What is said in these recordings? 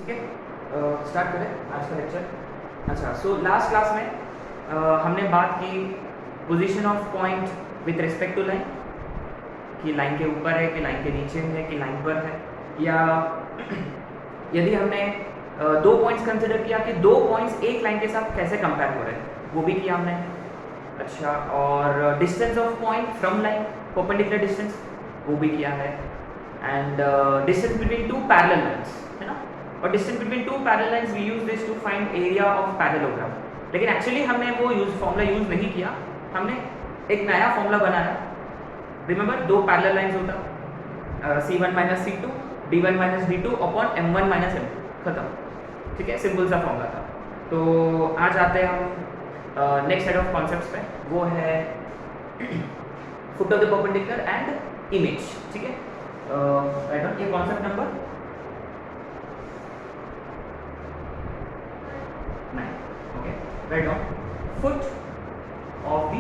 ठीक है, स्टार्ट करें आज का लेक्चर। अच्छा, सो लास्ट क्लास में हमने बात की position of point with respect to line, कि लाइन के ऊपर है कि लाइन के नीचे है कि लाइन पर है, या यदि हमने दो पॉइंट्स कंसिडर किया कि दो पॉइंट्स एक लाइन के साथ कैसे कंपेयर हो रहे हैं, वो भी किया हमने। अच्छा, और distance of point from line, perpendicular distance, वो भी किया है। And distance between two parallel lines, है ना, और distance between two parallel lines we use this to find area of parallelogram. लेकिन एक्चुअली हमने वो फॉर्मूला यूज नहीं किया, हमने एक नया फॉर्मूला बनाया। रिमेंबर, दो पैरेलल लाइंस होता C1 minus C2 D1 minus D2 upon M1 minus M2, खत्म। ठीक है, सिंपल सा फॉर्मूला था। तो आज आते हैं हम नेक्स्ट सेट ऑफ कॉन्सेप्ट्स पे, वो है foot of the perpendicular and image. ठीक है, राइट ऑन, ये concept number 9। Okay, right on, foot of the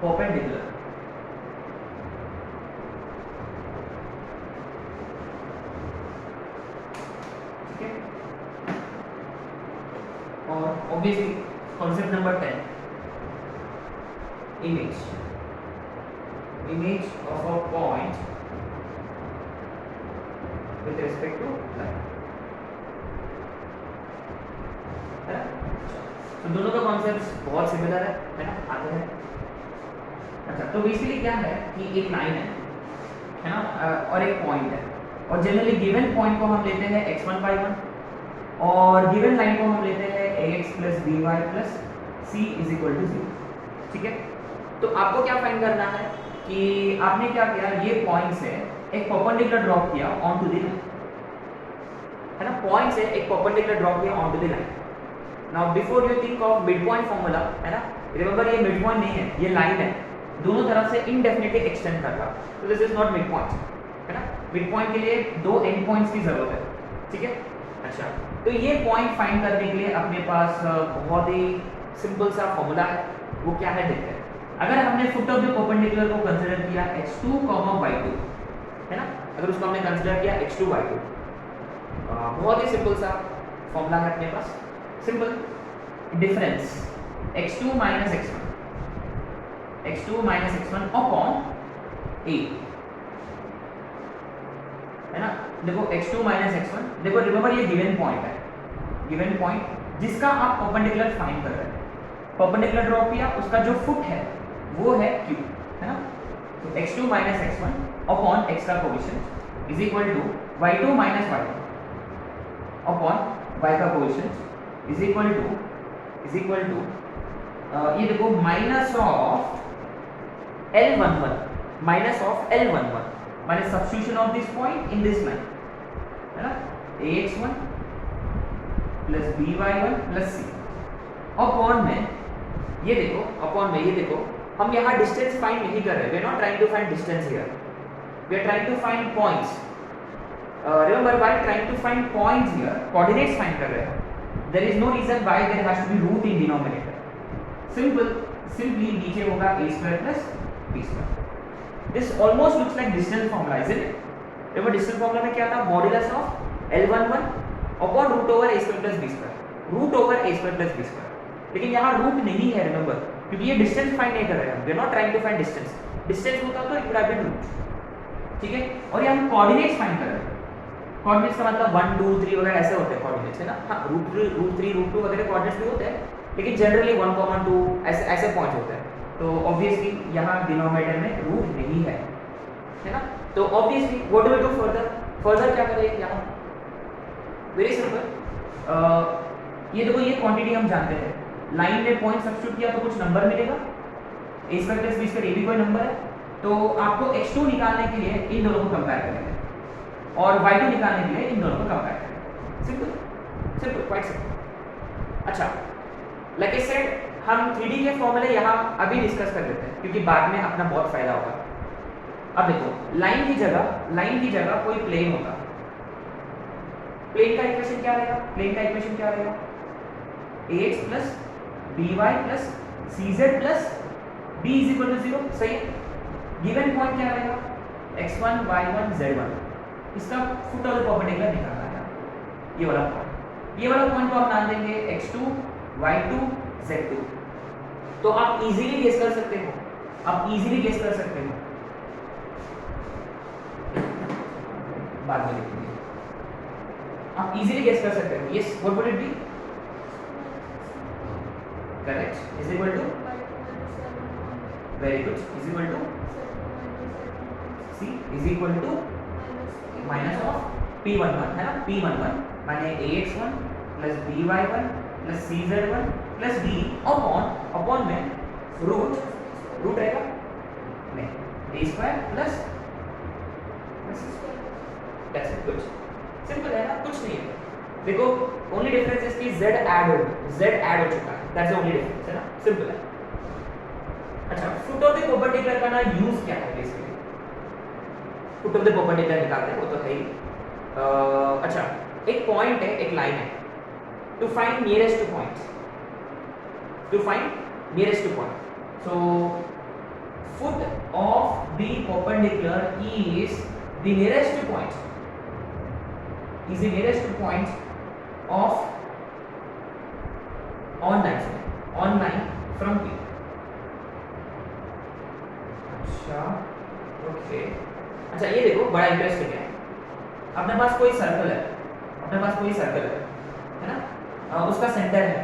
perpendicular और obviously concept number 10, image of a point with respect to line, है ना। तो दोनों का कॉन्सेप्ट बहुत सिमिलर है ना, आते हैं। अच्छा, तो बेसिकली क्या है कि एक लाइन है ना, और एक पॉइंट है, और जनरली गिवन पॉइंट को हम लेते हैं x1 by 1 और गिवन लाइन को हम लेते हैं ax plus by plus c is equal to 0। ठीक है, तो आपको क्या फाइंड करना है कि आपने क्या किया, ये पॉइंट से एक परपेंडिकुलर ड्रॉ किया ऑन टू द लाइन, है ना, पॉइंट से एक परपेंडिकुलर ड्रॉ किया on to the line. Now before you think of mid point formula, है ना, रिमेंबर ये मिड पॉइंट नहीं है, ये लाइन है, दोनों तरफ से इनडेफिनिटली एक्सटेंड कर रहा, तो this is not mid point, है ना। मिड पॉइंट के लिए दो एंड पॉइंट्स की जरूरत है। ठीक है, अच्छा, तो ये पॉइंट फाइंड करने के लिए अपने पास बहुत ही सिंपल सा फॉर्मूला है, वो क्या है देखते हैं। अगर हमने फुट ऑफ द परपेंडिकुलर को कंसीडर किया x2, y2, है ना, अगर उसको हमने कंसीडर किया x2, y2, बहुत ही सिंपल सा फॉर्मूला है अपने पास, simple difference x2 minus x1 upon a, है ना। देखो x2 माइनस x1, देखो रिमेंबर ये गिवन पॉइंट है, गिवन पॉइंट जिसका आप परपेंडिकुलर फाइंड कर रहे हैं, परपेंडिकुलर ड्रॉ किया, उसका जो फुट है वो है q, है ना। तो x2 minus x1 upon x का coefficient is equal to y2 minus y1 upon y का कोएफिशिएंट इज इक्वल टू ये देखो minus of L11 minus substitution of this point in this line, है ना, ax1 plus by1 plus c upon में ये देखो हम यहाँ डिस्टेंस फाइंड नहीं कर रहे, we are not trying to find distance here, we are trying to find points. Remember, while trying to find points here, coordinates find कर रहे हैं, there is no reason why there has to be root in denominator. Simply नीचे होगा a² plus b²। This almost looks like distance formula, isn't it? remember distance formula में क्या था, modulus of L11 upon root over a² plus b², root over a² plus b²। लेकिन यहाँ root नहीं है, remember, क्योंकि ये डिस्टेंस फाइंड नहीं कर रहे हैं, we are not trying to find distance. Distance होता तो it would have been root. ठीक है, और ये हम कोऑर्डिनेट्स फाइंड कर रहे हैं। कोऑर्डिनेट्स का मतलब 1 2 3 वगैरह ऐसे होते हैं कोऑर्डिनेट्स, है ना। हाँ, रूट 3 रूट 2 वगैरह कोऑर्डिनेट्स भी होते हैं, लेकिन जनरली 1, 2 ऐसे पॉइंट होते हैं। तो ऑब्वियसली यहाँ डिनोमिनेटर में रूट नहीं है ना। तो obviously what do we do further क्या करें यहाँ, वेरी सिंपल। ये देखो, ये क्वांटिटी हम जानते हैं, लाइन में पॉइंट सब्स्टिट्यूट किया तो कुछ नंबर मिलेगा, a² प्लस b², ये भी कोई नंबर है। तो आपको x2 निकालने के लिए इन दोनों को कंपेयर करेंगे और y2 निकालने के लिए इन दोनों को कंपेयर करेंगे। Simple, quite simple. अच्छा, लाइक आई सेड, हम 3D के फॉर्मूले यहाँ अभी डिस्कस कर लेते हैं, क्योंकि बाद में अपना बहुत फायदा होगा। अब देखो, लाइन की जगह कोई प्लेन होगा, प्लेन का इक्वेशन क्या रहेगा, ax plus by plus cz plus b is equal to 0, सही है। गिवन पॉइंट क्या रहेगा, x1 y1 z1, इसका फुट ऑफ द परपेंडिकुलर निकालना है। ये वाला पॉइंट को आप नाम देंगे x2 y2 z2। तो आप इजीली गेस कर सकते हो, बाद में लिखेंगे, आप इजीली गेस कर सकते हो। Yes, what would it be? Correct, is equal to, very good, is equal to c, is equal to minus of p11 है ना, p11 माने ax1 plus by1 plus cz1 plus d upon में रूट रहेगा नहीं, d square plus that's it, good, simple है ना, कुछ नहीं है। देखो ओनली डिफरेंस इज कि z ऐड हो चुका है, दैट्स द ओनली डिफरेंस है ना, सिंपल है। अच्छा, फुट ऑफ द परपेंडिकुलर का ना यूज क्या है basically? Foot of the perpendicular निकालते हैं, वो तो है ही। अच्छा, एक पॉइंट है, एक लाइन है, to find nearest point, so foot of the perpendicular is the nearest point of on line from P। अच्छा, ओके, अच्छा ये देखो बड़ा इंटरेस्टिंग है। अपने पास कोई सर्कल है ना, उसका सेंटर है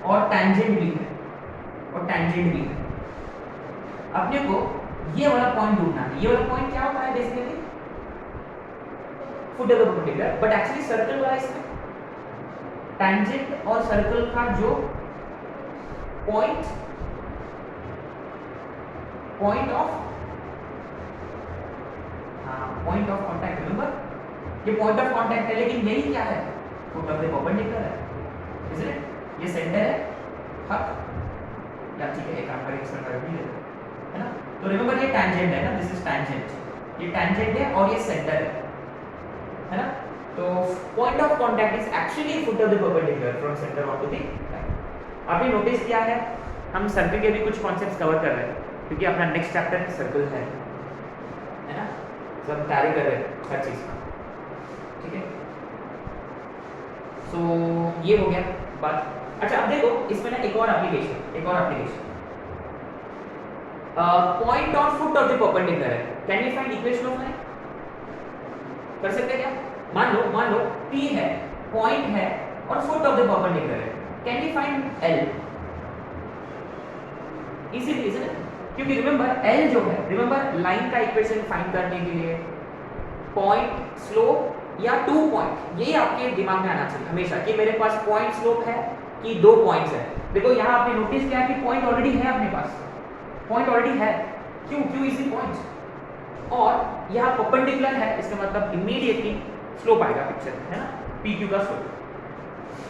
और टैंजेंट भी है, अपने को ये वाला पॉइंट ढूंढना है। ये वाला पॉइंट क्या होता है basically? Foot of the perpendicular, but actually circle वाला इसमें टैंजेंट और सर्कल का जो पॉइंट ऑफ कांटेक्ट, रिमेंबर ये पॉइंट ऑफ कांटेक्ट है, लेकिन यही क्या है? फुट ऑफ द परपेंडिकुलर है, इज़न्ट इट? ये सेंटर है, हक या ठीक है, एक काम करें, इसका कर भी है ना। तो रिमेंबर ये टैंजेंट है ना, दिस इज टैंजेंट, ये टैंजेंट है और ये सेंटर है ना। तो point of contact is actually foot of the perpendicular from centre on to the line. आपने नोटिस किया है हम सर्कल के भी कुछ कॉन्सेप्ट्स कवर कर रहे हैं, क्योंकि अपना नेक्स्ट चैप्टर सर्कल है ना, सब तैयारी कर रहे हैं हर चीज़ का, ठीक है। सो ये हो गया बात। अच्छा, अब देखो इसमें ना एक और application point on foot of the perpendicular है। Can you find equation of line? कर सकते हैं क्या? मान लो P है, पॉइंट है और फुट ऑफ द परपेंडिकुलर है, can you find L? Easily, isn't it? क्योंकि रिमेंबर L जो है, रिमेंबर लाइन का इक्वेशन फाइंड करने के लिए पॉइंट, स्लोप या 2 पॉइंट, ये आपके दिमाग में आना चाहिए हमेशा कि मेरे पास पॉइंट स्लोप है कि 2 पॉइंट्स है। देखो यहाँ आपने नोटिस किया कि पॉइंट ऑलरेडी है, अपने पास पॉइंट ऑलरेडी है, क्यों इजी पॉइंट, और यहाँ परपेंडिकुलर है, इसका मतलब इमीडिएटली स्लोप आएगा पिक्चर में, है ना, PQ का स्लोप।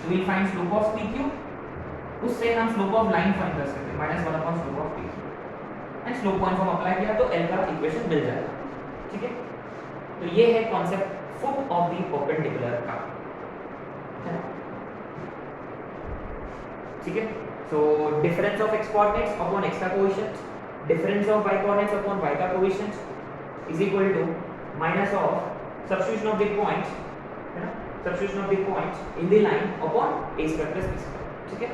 तो we find slope of PQ, उससे हम स्लोप ऑफ लाइन फाइंड कर सकते हैं, -1 slope of PQ, and slope point form apply किया तो L का इक्वेशन मिल जाएगा, ठीक है। तो ये है concept foot of the perpendicular का, है ना, ठीक है। So difference of x coordinates upon x का coefficient, difference of y coordinates upon y का coefficient is equal to minus of substitution of the point, है ना, substitution of the point in the line upon a square plus b square, ठीक है।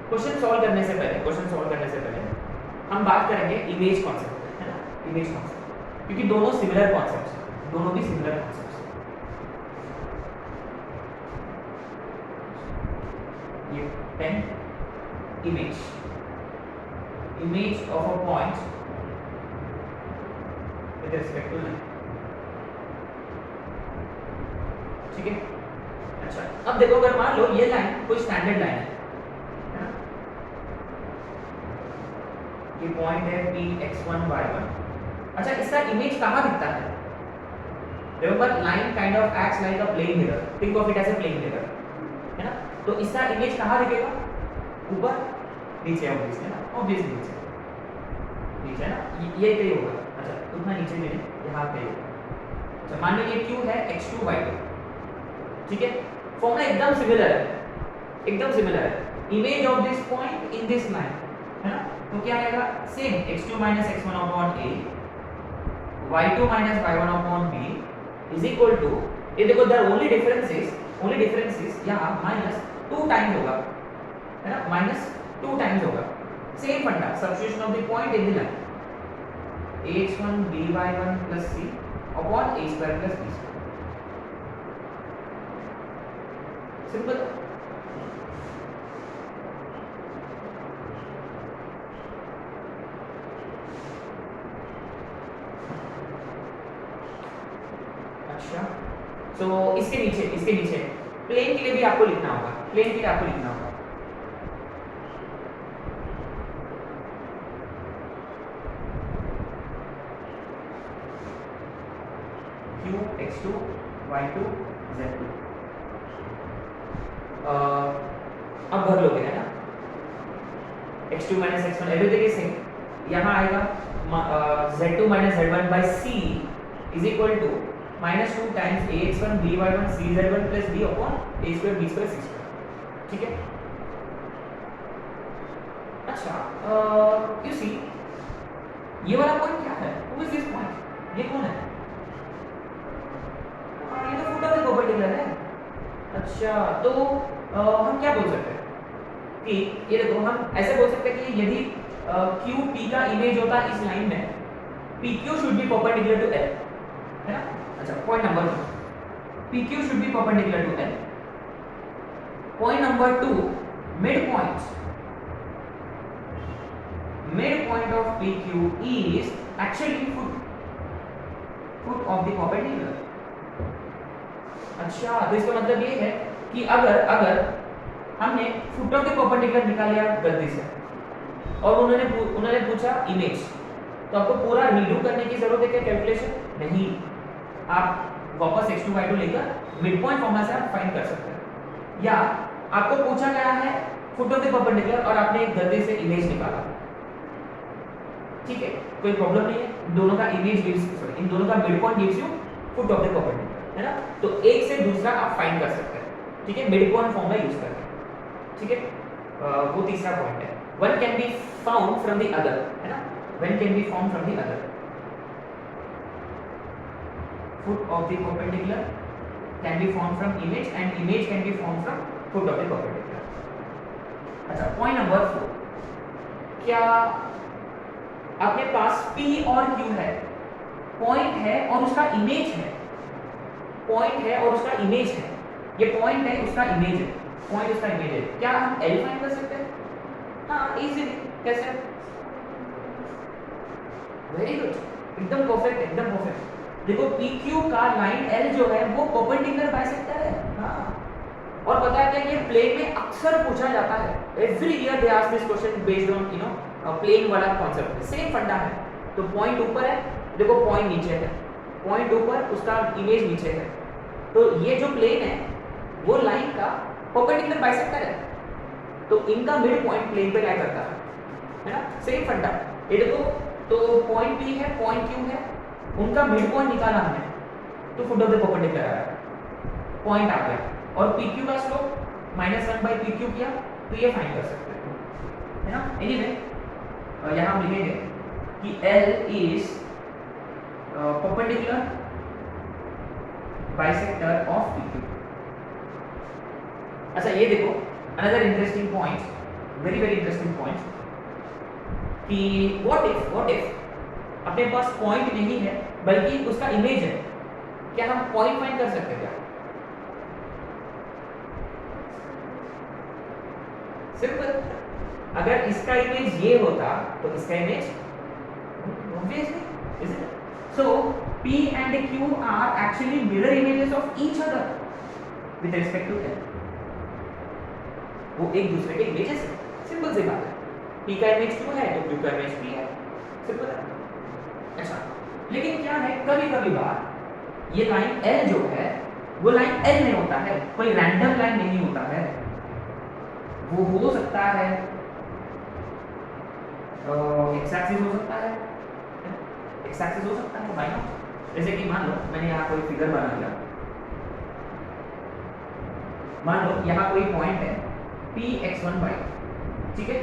Question solve करने से पहले हम बात करेंगे इमेज कॉन्सेप्ट, है ना, इमेज कॉन्सेप्ट, क्योंकि दोनों सिमिलर कॉन्सेप्ट्स हैं, दोनों भी सिमिलर कॉन्सेप्ट्स हैं। ये 10 image of a point with respect to line, ठीक है। अच्छा, अब देखो अगर मान लो ये लाइन कोई स्टैंडर्ड लाइन है ना, ये पॉइंट है P x1 y1। अच्छा, इसका इमेज कहाँ दिखता है? Remember line kind of acts like a plane mirror, think of it as a plane mirror, है ना। तो इसका इमेज कहाँ दिखेगा? ऊपर, नीचे, ऑब्वियसली ना, ऑब्वियसली नीचे ना, ये कहीं होगा। अच्छा, उतना नीचे में यहाँ पे होगा। अच्छा, मान लीजिए Q है x2 y2, ठीक है। फॉर्मूला एकदम सिमिलर है, image of this point in this line, है ना। तो क्या आएगा same x2 minus x1 upon a y2 minus y1 upon b is equal to, ये देखो the only difference is यहाँ minus 2 times होगा, है ना, minus 2 times होगा. Same फंडा, substitution of the point in the line, ax1 by1 plus c upon a square plus b square. Simple. अच्छा, तो इसके नीचे प्लेन के लिए भी आपको लिखना होगा, q x2 y2 z2. अब भर लोगे, है ना, x2 minus x1 everything is same. यहाँ आएगा z2 minus z1 by c is equal to minus 2 times ax1 by1 cz1 plus b upon a square b square c square. ठीक है. अच्छा, you see ये वाला पॉइंट क्या है? Who is this point? ये कौन है? ये तो फुट ऑफ द परपेंडिकुलर है. अच्छा, तो हम क्या बोल सकते हैं कि ये देखो, हम ऐसे बोल सकते हैं कि यदि q p का इमेज होता है इस लाइन में, pq should be perpendicular to l, है ना. अच्छा, point number 1, PQ should be perpendicular to L. Point number 2, midpoint of PQ is actually foot of the perpendicular. अच्छा, तो इसका मतलब ये है कि अगर हमने foot of the perpendicular निकाल लिया गलती से और उन्होंने पूछा इमेज, तो आपको पूरा रीडू करने की जरूरत है क्या कैलकुलेशन? नहीं, आप वापस x2 y2 लेकर मिड पॉइंट फॉर्मूला से आप फाइंड कर सकते हैं. या आपको पूछा गया है फुट ऑफ द परपेंडिकुलर और आपने एक गलती से इमेज निकाला, ठीक है, कोई प्रॉब्लम नहीं है. दोनों का इमेज इन दोनों का mid point gives you foot of the perpendicular, है ना. तो एक से दूसरा आप फाइंड कर सकते हैं, ठीक है, मिड पॉइंट फॉर्मूला यूज करके, ठीक है. वो तीसरा पॉइंट है. One can be found from the other, है ना, one can be found from the other. Foot of the perpendicular can be formed from image and image can be formed from foot of the perpendicular. अच्छा, point number 4, क्या अपने पास P और Q है, point है और उसका image है, ये पॉइंट है उसका इमेज है, क्या हम L फाइंड कर सकते हैं? हाँ, इजीली. कैसे? वेरी गुड, एकदम परफेक्ट. देखो PQ का लाइन L जो है वो परपेंडिकुलर बाइसेक्टर है. हाँ, और पता है क्या, ये प्लेन में अक्सर पूछा जाता है. Every year they ask this question based on plane वाला कॉन्सेप्ट. सेम फंडा है. तो पॉइंट ऊपर है, देखो पॉइंट नीचे है, पॉइंट ऊपर, उसका इमेज नीचे है. तो ये जो प्लेन है वो लाइन का परपेंडिकुलर बाइसेक्टर है. तो इनका मिड पॉइंट प्लेन पे लाई करता है ना. सेम फंडा. ये देखो, तो पॉइंट P है, पॉइंट Q है, उनका मिड पॉइंट निकाला हमने, तो फुट ऑफ द परपेंडिकुलर आया, पॉइंट आ गया. और PQ का स्लोप -1 by PQ किया, तो ये फाइंड कर सकते हैं, है ना. एनीवे यहाँ हम लिखेंगे कि L is perpendicular bisector of PQ. अच्छा, ये देखो another interesting point, very interesting point, कि व्हाट इफ अपने पास पॉइंट नहीं है बल्कि उसका इमेज है, क्या हम पॉइंट फाइंड कर सकते हैं क्या? सिंपल. अगर इसका इमेज ये होता तो इसका image obviously, isn't it? So P and Q are actually mirror images of each other with respect to L. वो एक दूसरे के इमेजेस हैं. सिंपल सी बात है. P का इमेज Q है तो Q का इमेज P है. सिंपल है. अच्छा, लेकिन क्या है, कभी बार ये लाइन L जो है वो लाइन L में होता है, कोई रैंडम लाइन नहीं होता है. वो हो सकता है एक्स एक्सिस हो सकता है, व्हाई नॉट. जैसे कि मान लो मैंने यहाँ कोई फिगर बना लिया, मान लो यहाँ कोई पॉइंट है P x1 y, ठीक है.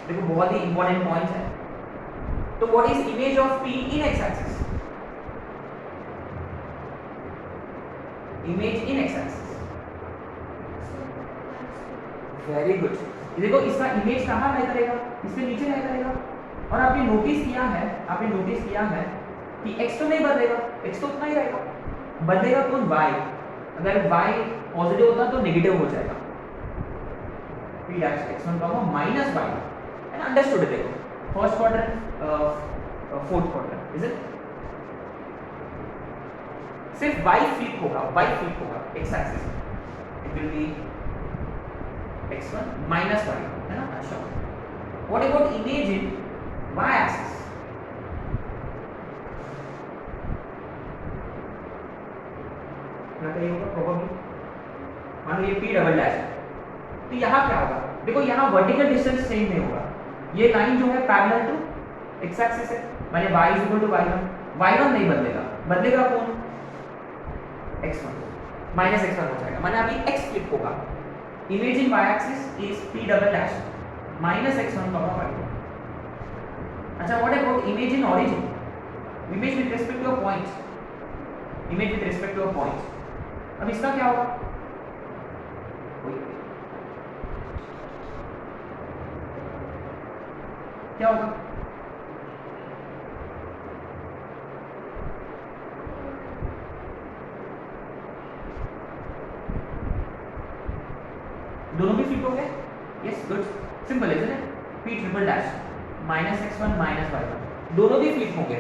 देखो बहुत ही इंपॉर्टेंट पॉइंट है। तो what is image of P in x axis? Image in x axis, very good. देखो इसका इमेज कहाँ लाई करेगा? इसके नीचे लाई करेगा। और आपने नोटिस किया है कि x तो नहीं बदलेगा, x तो उतना ही रहेगा, बदलेगा कौन? y। अगर y पॉजिटिव होता तो नेगेटिव हो जाएगा। p dash x1 minus y, and understood. देखो first quadrant fourth quadrant, is it? सिर्फ y फ्लिप होगा x एक्सिस में, it will be x1 minus y, है ना? अच्छा, what about image in y axis? क्या होगा? प्रोबेबली मान लो ये p डबल डैश है, तो यहाँ क्या होगा? देखो यहाँ वर्टिकल डिस्टेंस चेंज नहीं होगा। ये लाइन जो है पैरेलल टू x एक्सिस है, माने y y1 नहीं बदलेगा, बदलेगा कौन? x1 माइनस x1 हो जाएगा, माने अभी x फ्लिप होगा। Image in y axis is p double dash minus x1 y1। अच्छा, what about image in origin? Image with respect to a point, image with respect to a point. अब इसका क्या होगा? क्या होगा? दोनों भी फ्लिप हो गए? यस, गुड, सिंपल है ना? p triple dash minus x1 minus y1, दोनों भी फ्लिप होंगे,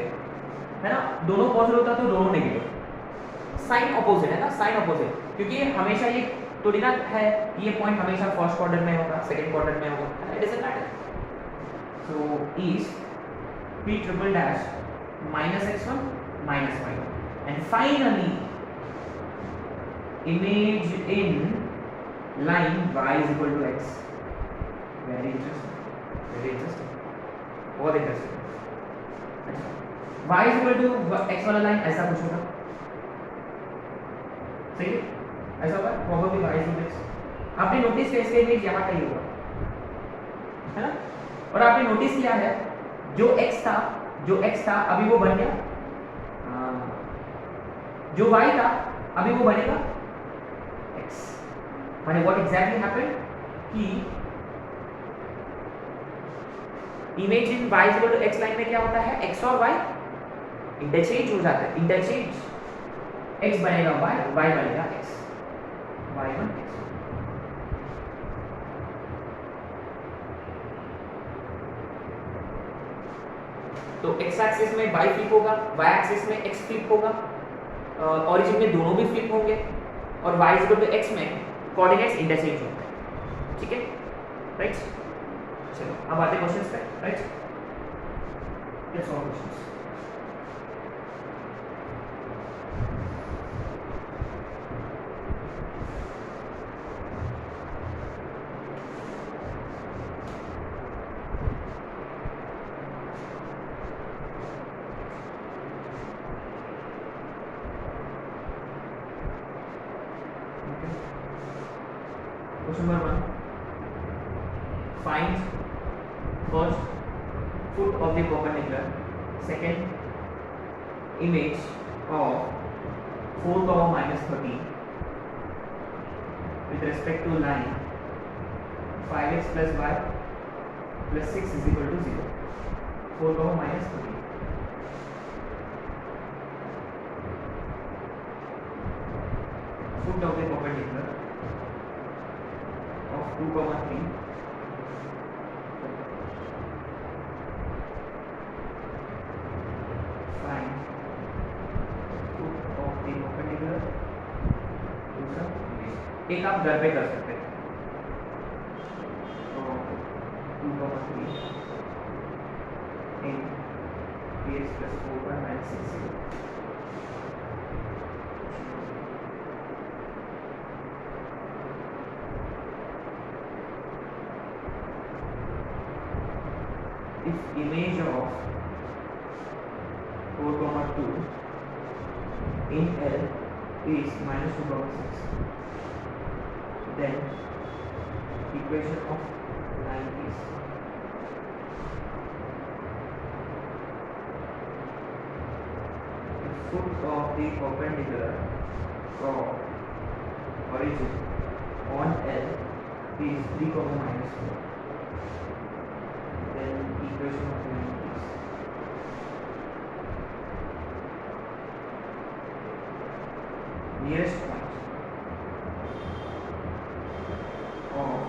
है ना? दोनों पॉजिटिव होता तो दोनों नेगेटिव। साइन ऑपोजिट है ना, साइन ऑपोजिट, क्योंकि हमेशा ये थोड़ी ना है ये पॉइंट हमेशा फर्स्ट क्वाड्रेंट में होगा, सेकंड क्वाड्रेंट में होगा, it doesn't matter. So is p triple dash minus x1 minus y1, and finally image in line y is equal to x। Very interesting, बहुत इंटरेस्टिंग। अच्छा, y is equal to x वाला line ऐसा कुछ होगा, सही है? ऐसा होगा probably y is equal to x। आपने नोटिस किया इसका इमेज यहाँ का ही होगा, है ना? और आपने नोटिस किया है जो x था अभी वो बन गया, जो y था अभी वो बनेगा x। माने व्हाट एग्जैक्टली हैपेंड कि image in y equal to x line में क्या होता है? x और y इंटरचेंज हो जाता है, इंटरचेंज। x बनेगा y, y बनेगा x, y1 x। तो x एक्सिस में y फ्लिप होगा, y एक्सिस में x फ्लिप होगा, ओरिजिन में दोनों भी फ्लिप होंगे, और y इक्वल टू x में कोऑर्डिनेट्स इंटरचेंज होंगे, ठीक है? राइट, चलो अब आते क्वेश्चंस पे, right? Let's solve questions. Question number 1. Find first foot of the perpendicular. Second, image of 4, minus 30 with respect to line 5x plus y plus 6 is equal to 0. 4, minus 30. Foot of the perpendicular of 2, 3. Find foot of the perpendicular. दूसरा एक आप घर पे कर सकते हैं, तो 2, 3 in px plus 4 minus 6 0. If image of 4, 2 in L is minus 2, 6, then equation of line is foot of the perpendicular from origin on L is 3, minus 4. Then equation of limit is nearest point of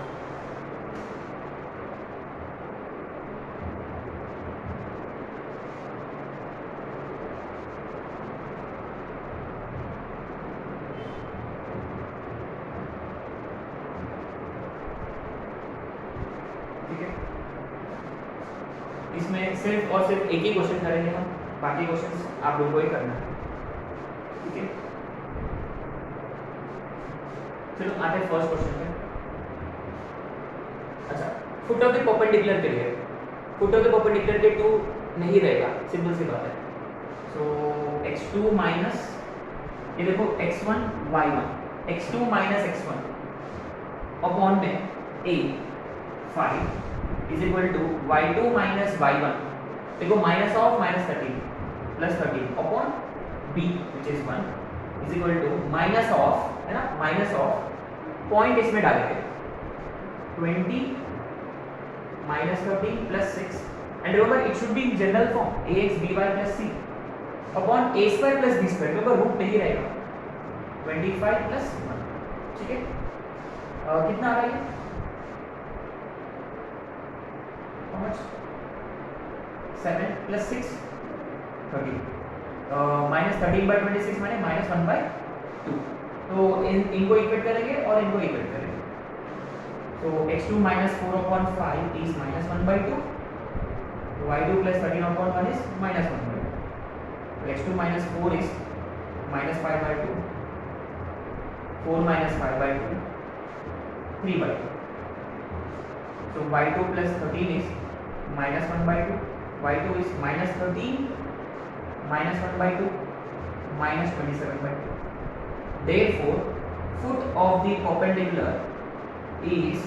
इसमें सिर्फ और सिर्फ एक ही question करेंगे हम, बाकी questions आप लोगों को ही करना है, ठीक है। चलो आते हैं फर्स्ट क्वेश्चन पे। अच्छा, फुट ऑफ द परपेंडिकुलर के लिए फुट ऑफ द परपेंडिकुलर के 2 नहीं रहेगा, सिंपल सी बात है। सो x2 माइनस ये देखो x1 y1 x2 minus x1 upon में a 5 is equal to y2 minus y1, देखो minus of minus 13 plus 13 upon b which is 1 is equal to minus of, है ना, माइनस ऑफ पॉइंट इसमें डालेंगे 20 minus 13 plus 6 and remember it should be in general form ax by plus c upon a square plus b square, क्योंकि root नहीं रहेगा 25 plus 1, ठीक है। कितना आ रहा है? How much? 7 plus 6 13 minus 13 by 26 माने minus 1 by 2, तो इनको इक्वेट करेंगे और इनको इक्वेट करेंगे। तो x2 minus 4 upon 5 is minus 1 by 2, y2 plus 13 upon 1 is minus 1 by 2, so x2 minus 4 is minus 5 by 2, 4 minus 5 by 2 3 by 2, so y2 plus 13 is minus 1 by 2, y2 is minus 13 minus 1 by 2 minus 27 by 2. Therefore, foot of the perpendicular is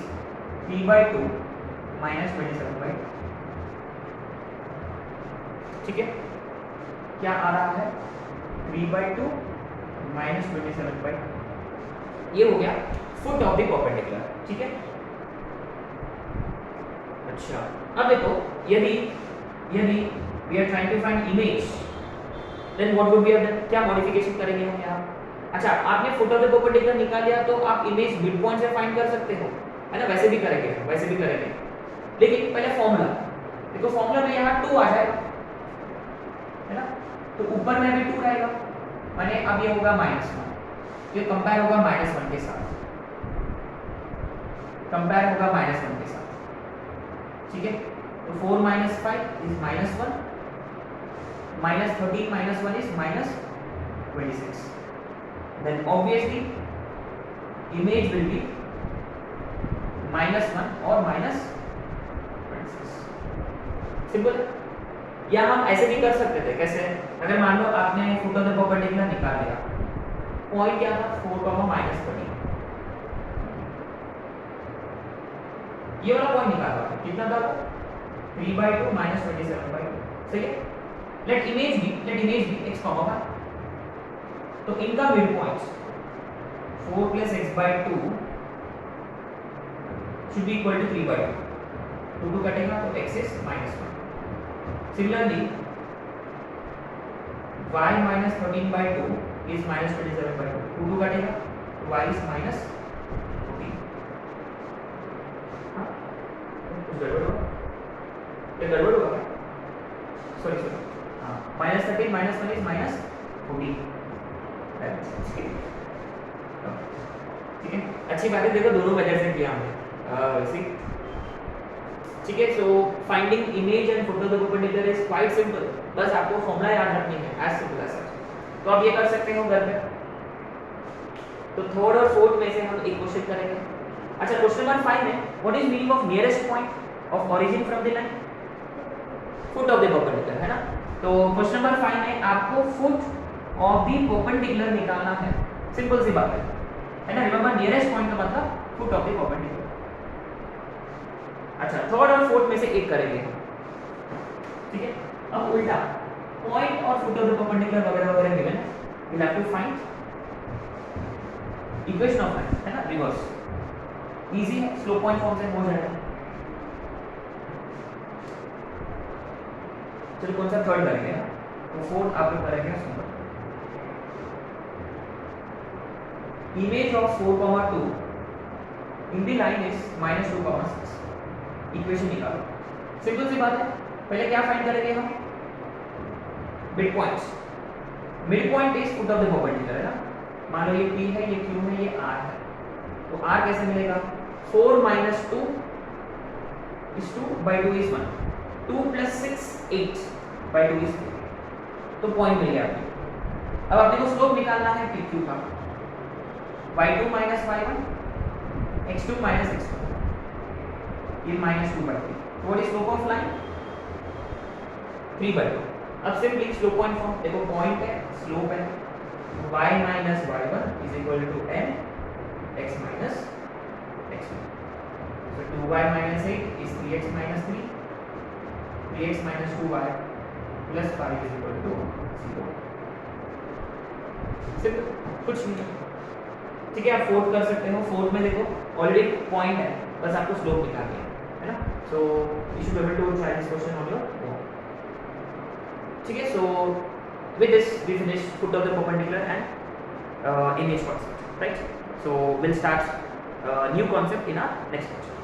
3 by 2 minus 27 by 2. ठीक है, क्या आ रहा है? 3 by 2 minus 27 by 2. ये हो गया foot of the perpendicular, ठीक है। अच्छा, अब देखो यदि we are trying to find image, then what would be have done? क्या मॉडिफिकेशन करेंगे हम यहाँ? अच्छा, आपने फुट ऑफ द परपेंडिकुलर निकाल लिया तो आप इमेज मिड पॉइंट से फाइंड कर सकते हो, है ना, वैसे भी करेंगे, लेकिन पहले फॉर्मूला देखो, फॉर्मूला में यहाँ 2 आ जाएगा, है ना, तो ऊपर में भी 2 रहेगा, माने अब ये होगा -1, ये कंपेयर होगा -1 के साथ, ठीक है। तो 4 minus 5 is -1, minus 13 minus 1 is minus 26. Then obviously image will be -1 or minus 26. Simple है। या हम ऐसे भी कर सकते थे, कैसे? अगर मान लो आपने फुट ऑफ द परपेंडिकुलर निकाल लिया, पॉइंट क्या था? 4, -13, ये वाला पॉइंट निकाला, कितना था वो? 3 by 2 minus 27 by 2, सही है। Let image be x, y, तो इनका mid point 4 plus x by 2 should be equal to 3 by 2, 2 कटेगा तो x is -1. Similarly y minus 13 by 2 is minus 27 by 2, 2 कटेगा तो y is minus 14. हाँ, गड़बड़ होगा, सॉरी, हाँ, -13 minus 1 is minus 14, ठीक है। अच्छी बात है, देखो दोनों वजह से किया हमने, ठीक है। So finding image and foot of the perpendicular is quite simple, बस आपको फॉर्मूला याद रखनी है, एज सिंपल एज सच। तो आप ये कर सकते हो घर में। तो थर्ड और फोर्थ में से हम एक क्वेश्चन करेंगे। अच्छा, क्वेश्चन नंबर 5 में what is meaning of nearest point of origin from the line? Foot of the perpendicular, है ना। तो क्वेश्चन नंबर 5 में आपको फुट ऑफ द परपेंडिकुलर निकालना है, सिंपल सी बात है ना। रिमेंबर नियरेस्ट पॉइंट का मतलब फुट ऑफ द परपेंडिकुलर। अच्छा, थर्ड और फोर्थ में से एक करेंगे, ठीक है। अब उल्टा पॉइंट और फुट ऑफ द परपेंडिकुलर वगैरह वगैरह given we'll have to find equation of line, है ना, रिवर्स. इजी है, स्लोप पॉइंट फॉर्म से हो जाएगा. चलो कौन सा थर्ड करेंगे ना, तो फोर्थ आप लोग करेंगे सुनो. Image of 4,2 in the line is -2,6. Equation निकालो. सिंपल सी बात है. पहले क्या फाइंड करेंगे हम? Mid points. Mid point is foot of the perpendicular, है ना. मान लो ये P है, ये Q है, ये R है. तो R कैसे मिलेगा? 4 - 2 is 2 by 2 is 1. 2 + 6 8 by 2 is 4. तो पॉइंट मिल गया आपको. अब आपने को स्लोप निकालना है PQ का. y2 - y1 x2 - x1 ये -2/3. What is slope of line? 3/2. अब सिंपली स्लोप पॉइंट फॉर्म देखो. पॉइंट है, स्लोप है, y - y1 = n x - x1. So 2y - 8 is 3x - 3. 3x - 2y + 5 = 0. Simple, कुछ नहीं. ठीक है, आप फोर्थ कर सकते हो. फोर्थ में देखो ऑलरेडी पॉइंट है, बस आपको स्लोप निकालनी है ना. So you should be able to try this question on your own. ठीक है, सो with this we finish foot of the perpendicular and image concept, right? So we'll start new concept in our next lecture.